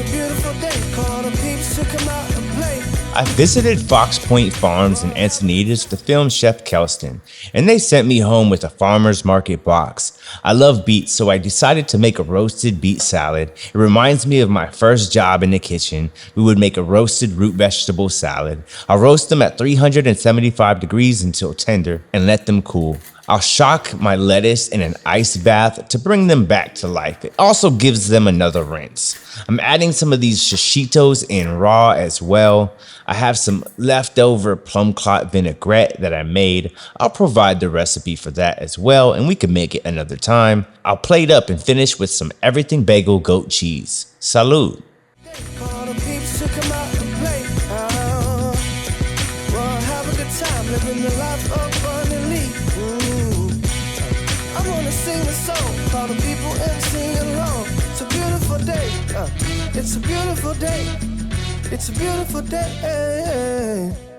a beautiful day. Call the peeps to come out and play. I visited Fox Point Farms in Encinitas to film Chef Kelston, and they sent me home with a farmer's market box. I love beets, so I decided to make a roasted beet salad. It reminds me of my first job in the kitchen. We would make a roasted root vegetable salad. I'll roast them at 375 degrees until tender and let them cool. I'll shock my lettuce in an ice bath to bring them back to life. It also gives them another rinse. I'm adding some of these shishitos in raw as well. I have some leftover plumclot vinaigrette that I made. I'll provide the recipe for that as well, and we can make it another time. I'll plate up and finish with some everything bagel goat cheese. Salud. Call the peeps to come out and play. Well, have a good time living the life abundantly. I wanna sing a song, call the people and sing along. It's a beautiful day. It's a beautiful day. It's a beautiful day.